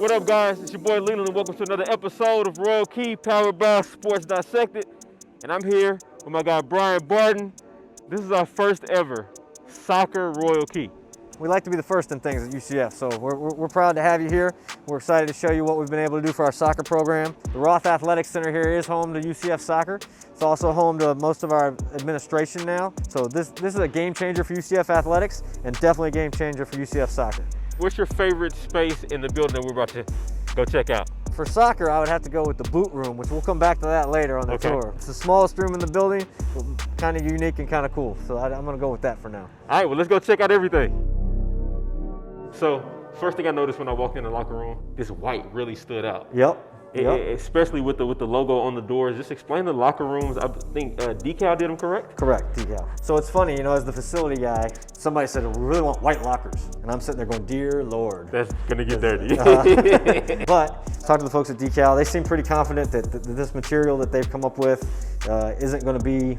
What up, guys? It's your boy Leland, and welcome to another episode of Royal Key, powered by Sports Dissected. And I'm here with my guy Brian Barton. This is our first ever soccer Royal Key. We like to be the first in things at UCF, so we're proud to have you here. We're excited to show you what we've been able to do for our soccer program. The Roth Athletic Center here is home to UCF soccer. It's also home to most of our administration now. So this is a game changer for UCF athletics and definitely a game changer for UCF soccer. What's your favorite space in the building that we're about to go check out? For soccer, I would have to go with the boot room, which we'll come back to that later on the tour. It's the smallest room in the building, kind of unique and kind of cool. So I'm gonna go with that for now. All right, well, let's go check out everything. So, first thing I noticed when I walked in the locker room, this white really stood out. Yep. Especially with the logo on the doors. Just explain the locker rooms. I think DCAL did them correct? Correct, DCAL. So it's funny, you know, as the facility guy, somebody said, we really want white lockers. And I'm sitting there going, dear Lord. That's gonna get dirty. But talk to the folks at DCAL. They seem pretty confident that this material that they've come up with isn't gonna be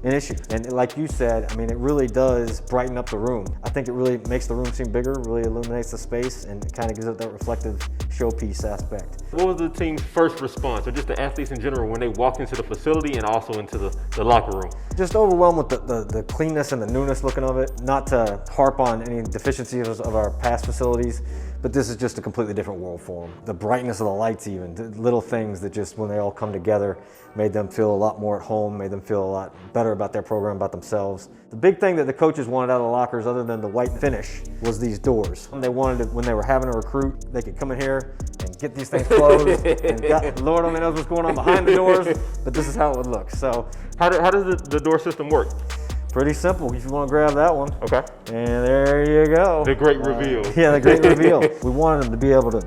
an issue. And like you said, I mean, it really does brighten up the room. I think it really makes the room seem bigger, really illuminates the space, and it kind of gives it that reflective showpiece aspect. What was the team's first response, or just the athletes in general, when they walked into the facility and also into the locker room? Just overwhelmed with the cleanness and the newness looking of it. Not to harp on any deficiencies of our past facilities, but this is just a completely different world for them. The brightness of the lights even, the little things that just, when they all come together, made them feel a lot more at home, made them feel a lot better about their program, about themselves. The big thing that the coaches wanted out of the lockers, other than the white finish, was these doors. They wanted it when they were having a recruit, they could come in here and get these things closed. And Lord only knows what's going on behind the doors, but this is how it would look. So, how does the door system work? Pretty simple, if you want to grab that one. Okay. And there you go. The great reveal. Yeah, the great reveal. We wanted them to be able to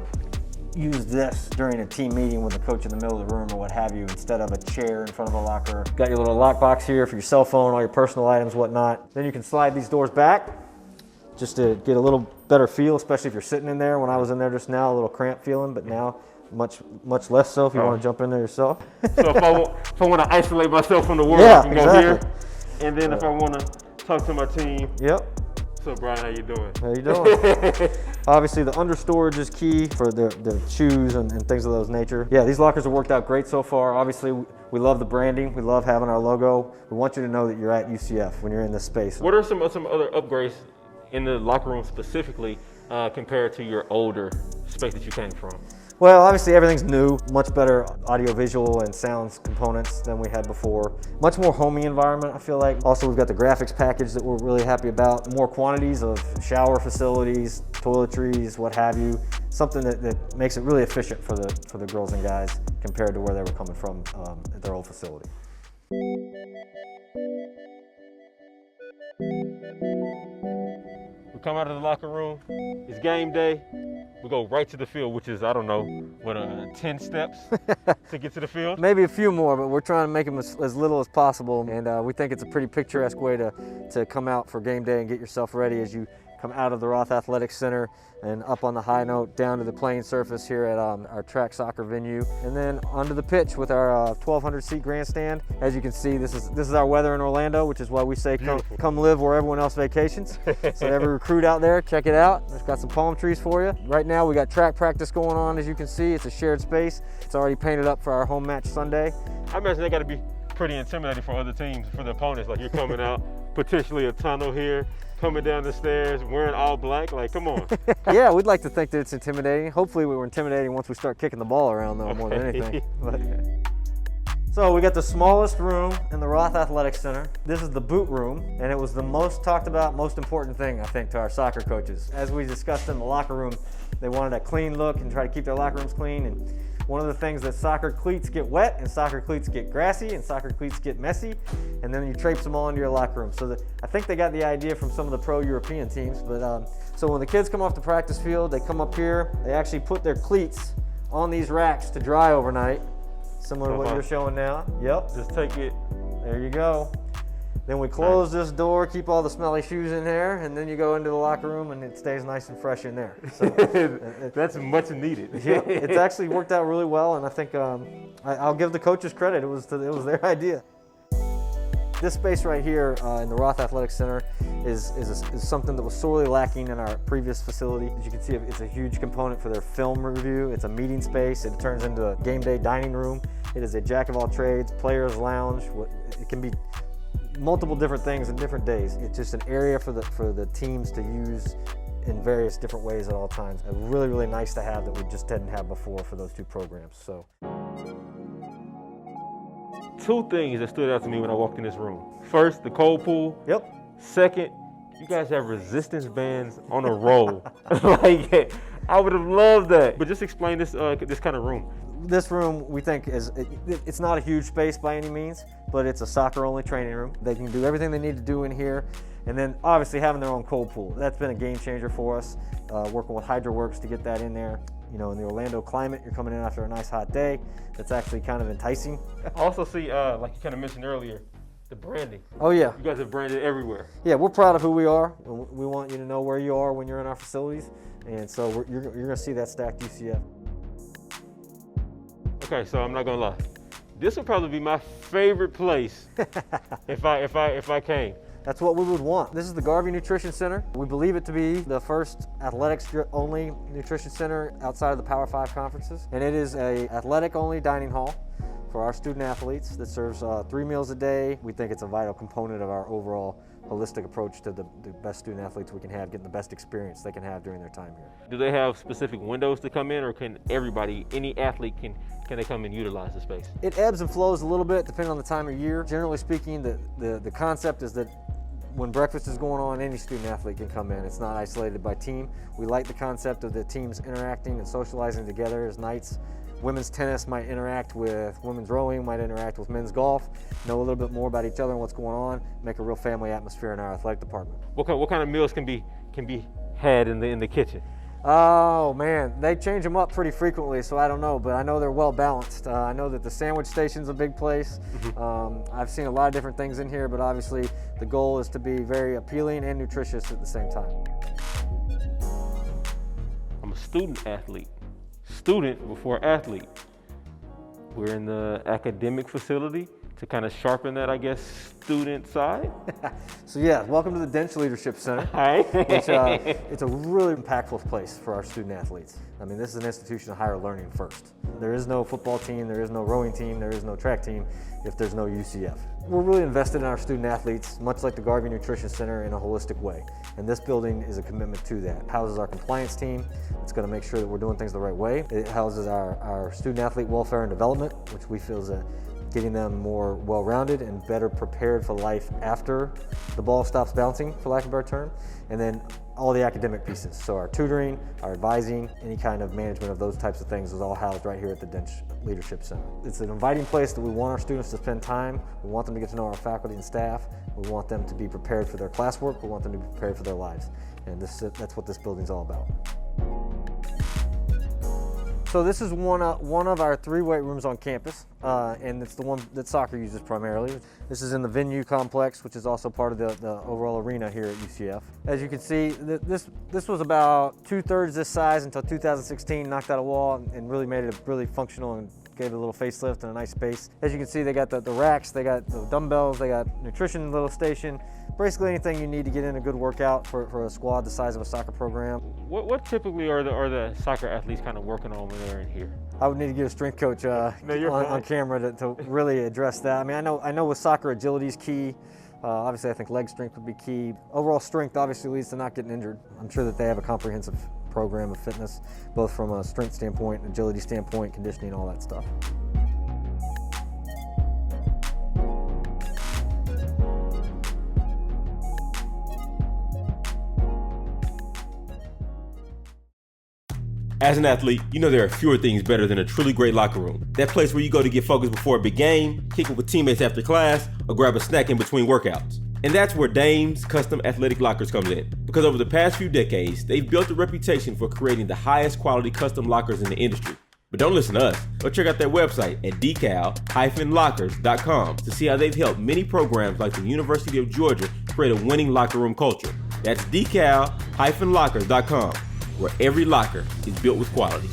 use this during a team meeting with the coach in the middle of the room or what have you, instead of a chair in front of a locker. Got your little lock box here for your cell phone, all your personal items, whatnot. Then you can slide these doors back just to get a little better feel, especially if you're sitting in there. When I was in there just now, a little cramped feeling, but now much less so if you want to jump in there yourself. So if I want to isolate myself from the world, yeah, I can go here. And then if I want to talk to my team. Yep. So Brian, how you doing? How you doing? Obviously the under storage is key for the shoes and things of those nature. Yeah, these lockers have worked out great so far. Obviously we love the branding. We love having our logo. We want you to know that you're at UCF when you're in this space. What are some other upgrades in the locker room specifically compared to your older space that you came from? Well, obviously everything's new, much better audio-visual and sounds components than we had before. Much more homey environment, I feel like. Also, we've got the graphics package that we're really happy about. More quantities of shower facilities, toiletries, what have you. Something that makes it really efficient for the girls and guys compared to where they were coming from at their old facility. We come out of the locker room, it's game day. We go right to the field, which is, I don't know, 10 steps to get to the field? Maybe a few more, but we're trying to make them as little as possible. And we think it's a pretty picturesque way to come out for game day and get yourself ready as you come out of the Roth Athletic Center and up on the high note down to the playing surface here at our track soccer venue, and then onto the pitch with our 1,200 seat grandstand. As you can see, this is our weather in Orlando, which is why we say come live where everyone else vacations. So every recruit out there, check it out. It's got some palm trees for you. Right now we got track practice going on, as you can see. It's a shared space. It's already painted up for our home match Sunday. I imagine they got to be pretty intimidating for other teams, for the opponents. Like, you're coming out, potentially a tunnel here, coming down the stairs, wearing all black, like, come on. Yeah, we'd like to think that it's intimidating. Hopefully we were intimidating once we start kicking the ball around, though, more than anything. So we got the smallest room in the Roth Athletic Center. This is the boot room, and it was the most talked about, most important thing, I think, to our soccer coaches. As we discussed in the locker room, they wanted a clean look and try to keep their locker rooms clean. And one of the things that soccer cleats get wet, and soccer cleats get grassy, and soccer cleats get messy, and then you traipse them all into your locker room. So I think they got the idea from some of the pro-European teams. But so when the kids come off the practice field, they come up here, they actually put their cleats on these racks to dry overnight, similar to what you're showing now. Yep. Just take it. There you go. Then we close this door, keep all the smelly shoes in there, and then you go into the locker room and it stays nice and fresh in there. So, that's much needed. Yeah, it's actually worked out really well, and I think I'll give the coaches credit. It was their idea. This space right here in the Roth Athletic Center is something that was sorely lacking in our previous facility. As you can see, it's a huge component for their film review. It's a meeting space. It turns into a game day dining room. It is a jack of all trades, players lounge. It can be multiple different things in different days. It's just an area for the teams to use in various different ways at all times. Really, really nice to have that we just didn't have before for those two programs. So, two things that stood out to me when I walked in this room. First, the cold pool. Yep. Second, you guys have resistance bands on a roll. Like, I would have loved that. But just explain this kind of room. This room, we think, it's not a huge space by any means, but it's a soccer-only training room. They can do everything they need to do in here, and then obviously having their own cold pool. That's been a game changer for us, working with HydroWorks to get that in there. You know, in the Orlando climate, you're coming in after a nice hot day. That's actually kind of enticing. I also see, like you kind of mentioned earlier, the branding. Oh yeah. You guys have branded everywhere. Yeah, we're proud of who we are. We want you to know where you are when you're in our facilities, and so you're going to see that stacked UCF. Okay, so I'm not gonna lie. This would probably be my favorite place if I came. That's what we would want. This is the Garvey Nutrition Center. We believe it to be the first athletics-only nutrition center outside of the Power 5 conferences. And it is a athletic-only dining hall for our student athletes that serves 3 meals a day. We think it's a vital component of our overall holistic approach to the best student athletes we can have, getting the best experience they can have during their time here. Do they have specific windows to come in, or can everybody, any athlete, can they come and utilize the space? It ebbs and flows a little bit depending on the time of year. Generally speaking, the concept is that when breakfast is going on, any student athlete can come in. It's not isolated by team. We like the concept of the teams interacting and socializing together as nights. Women's tennis might interact with women's rowing, might interact with men's golf, know a little bit more about each other and what's going on, make a real family atmosphere in our athletic department. What kind of meals can be had in the kitchen? Oh man, they change them up pretty frequently, so I don't know, but I know they're well balanced. I know that the sandwich station's a big place. I've seen a lot of different things in here, but obviously the goal is to be very appealing and nutritious at the same time. I'm a student athlete. Student before athlete. We're in the academic facility to kind of sharpen that, I guess, student side. So yeah, welcome to the DENSCH Leadership Center. Hi. Which, it's a really impactful place for our student athletes. I mean, this is an institution of higher learning first. There is no football team, there is no rowing team, there is no track team if there's no UCF. We're really invested in our student athletes, much like the Garvey Nutrition Center, in a holistic way. And this building is a commitment to that. It houses our compliance team. It's going to make sure that we're doing things the right way. It houses our student athlete welfare and development, which we feel is getting them more well-rounded and better prepared for life after the ball stops bouncing, for lack of a better term. And then all the academic pieces. So our tutoring, our advising, any kind of management of those types of things is all housed right here at the DENSCH Leadership Center. It's an inviting place that we want our students to spend time. We want them to get to know our faculty and staff. We want them to be prepared for their classwork. We want them to be prepared for their lives. And that's what this building's all about. So this is one of our 3 weight rooms on campus, and it's the one that soccer uses primarily. This is in the venue complex, which is also part of the overall arena here at UCF. As you can see, this was about 2/3 this size until 2016, knocked out a wall and really made it really functional and gave it a little facelift and a nice space. As you can see, they got the racks, they got the dumbbells, they got nutrition little station. Basically anything you need to get in a good workout for a squad the size of a soccer program. What typically are the soccer athletes kind of working on when they're in here? I would need to get a strength coach on camera to really address that. I mean, I know with soccer, agility is key. Obviously, I think leg strength would be key. Overall strength obviously leads to not getting injured. I'm sure that they have a comprehensive program of fitness, both from a strength standpoint, agility standpoint, conditioning, all that stuff. As an athlete, you know there are fewer things better than a truly great locker room. That place where you go to get focused before a big game, kick it with teammates after class, or grab a snack in between workouts. And that's where Dame's Custom Athletic Lockers comes in. Because over the past few decades, they've built a reputation for creating the highest quality custom lockers in the industry. But don't listen to us. Go check out their website at DCAL-lockers.com to see how they've helped many programs like the University of Georgia create a winning locker room culture. That's DCAL-lockers.com, where every locker is built with quality.